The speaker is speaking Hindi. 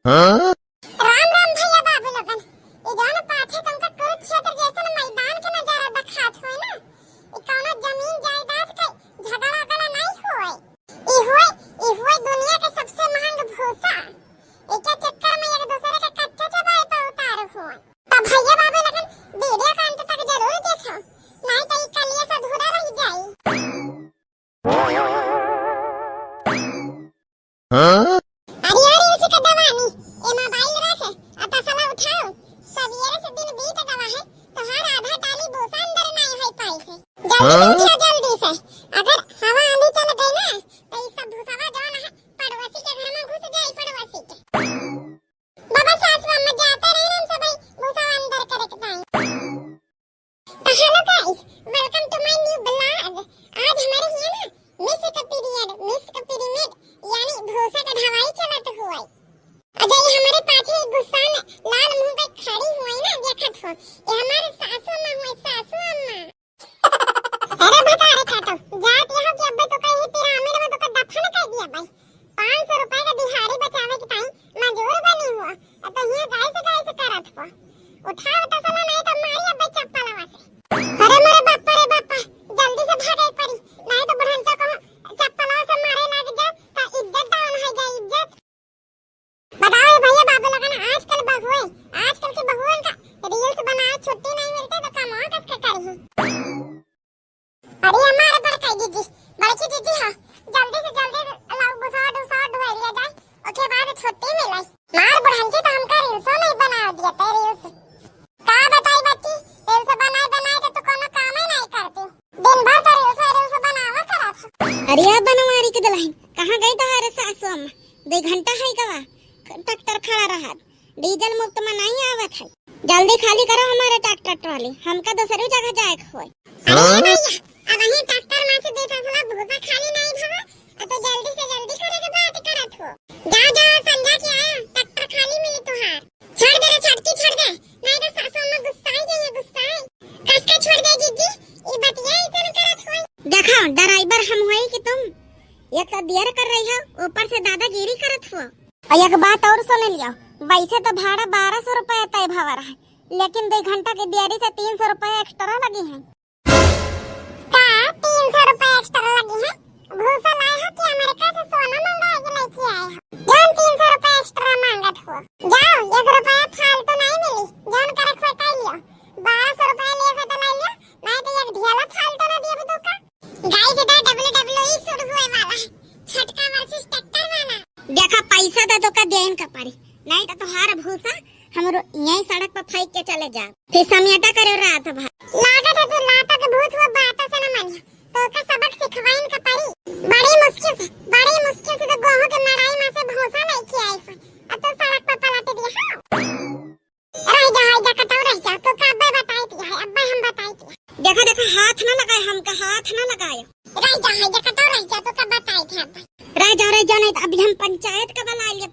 हाँ? राम राम भैया बाबू लोगन ई जौन पाछे तुमका कुरुक्षेत्र जैसन मैदान के नजारा दिखात होय ना ई कौनो जमीन जायदाद के झगड़ा गड़ा नहीं होय ई होय दुनिया के सबसे महंग भूसा एके चक्कर में एक दूसरे के कच्चा चबाए पे उतार होय तब भैया बाबू लोगन वीडियो का अंत तक जरूर देखो नहीं तो ई कलिया से अधूरा रह जाई। हाँ? हाँ? जल्दी से अगर हवा आंधी चल गई ना तो इस सब भूसावा जौन है पड़ोसी के घर में घुस जाई पड़ोसी के बाबा सासवा में जाते रहे हम सब भूसावा अंदर करे के दाई। तो hello guys welcome to my new blog. आज हमारे यहाँ ना मिस का पिरामिड यानी भूसा का ढवाई चलत हुआ अजय हमारे पाछे गुस्सा में लाल मुंह पे खड़ी हुई ना देखत हो ये हमारे सासू मां हुई सासू अम्मा। अरे बता रे खाटो जात यहाँ के अब्बे तो कहीं पिरामिड में तो का दफन कर दिया भाई 500 रुपए का दिहाड़ी बचावे के टाइम मजूर बनी हुआ अब तो यहाँ गाय से करत हुआ उठाओ तो सला नहीं तो मारी अब्बे चप्पल लवा से। अरे मेरे बापा रे बापा जल्दी से भागे पड़ी नहीं तो बुढ़ंचा को चप्पल से मारे लग जा तो इज्जत डाउन हो जाए इज्जत। बताओ भैया बाबू लगन आजकल की बहुओं का रील्स बनाए छुट्टी नहीं मिलती तो कमाओ कसके करी। अरे हमारे बड़की जीजी हाँ जल्दी से लाओ बुसा ढोल लिया जाए उसके बाद छुट्टी मिले मार बुढ़ंची तो हमका रील्सो नहीं बना दिया ते रील्स का बताई बच्ची रील्स बनाए तो तू कोनो काम ही नहीं करती दिन भर तो रील्स बनावा करत। अरे अब बनवारी के दुल्हन कहाँ गई तुम्हारे सासू अम्मा 2 घंटा है कवा ट्रैक्टर खड़ा रहा डीजल मुफ्त में नहीं आवत है जल्दी खाली करो हमारे ट्रैक्टर ट्रॉली हमका दूसरी जगह जाए खोए। अरे अब वही ट्रैक्टर में से देता थोड़ा भूसा खाली नहीं भवा तो जल्दी से जल्दी करे के बात करत हो जा समझा के आया ट्रैक्टर खाली मिली तुहार छोड़ दे रे छटकी छोड़ दे नहीं तो सासू में गुस्साई कस के छोड़ दे जीजी ई बतिया इतन करत होई। देखो ड्राइवर हम होई कि तुम एक तो देर कर रही हो ऊपर से दादागिरी करत हो और एक बात और सुन लियो वैसे तो भाड़ा 1200 रुपए तय भवा रहा लेकिन 2 घंटा की देरी से 300 रुपए एक्स्ट्रा लगी है। का 300 रुपए एक्स्ट्रा लगी है भूसा लाए हो कि अमेरिका से सोना मंगाए के लेके आए हो जान 300 रुपए एक्स्ट्रा मांगत हो जाओ 1 रुपया फालतू नहीं मिली जान करे खटाई लियो 1200 रुपए लिए हो तो ले लियो नहीं तो एक ढेला फालतू ना दिए तो का गाइस इधर WWE शुरू हुए वाला है छटका वर्सेस ट्रैक्टर वाला देखा पैसा दे तो का देन का पारी नहीं तो तुम्हारा भूसा हमरो यही सड़क पर फेंक के चले जा फिर समियाटा करे रात भर लागत है तू लाता के भूत हुआ बात से न मानिया तो का सबक सिखवाइन का पड़ी बड़ी मुश्किल से तो गोहो के मड़ाई में से भूसा नहीं खियाई अब तो सड़क पर पलट दिया हां रह जा कटौ रह जा तो का अब्बे बताई दिया है अब्बे हम बताई दिया देखो हाथ ना लगाए हमका हाथ ना लगाए रह जा कटौ रह जा तो का बताई थे अब्बे रह जा नहीं तो अभी हम पंचायत का बुला लिए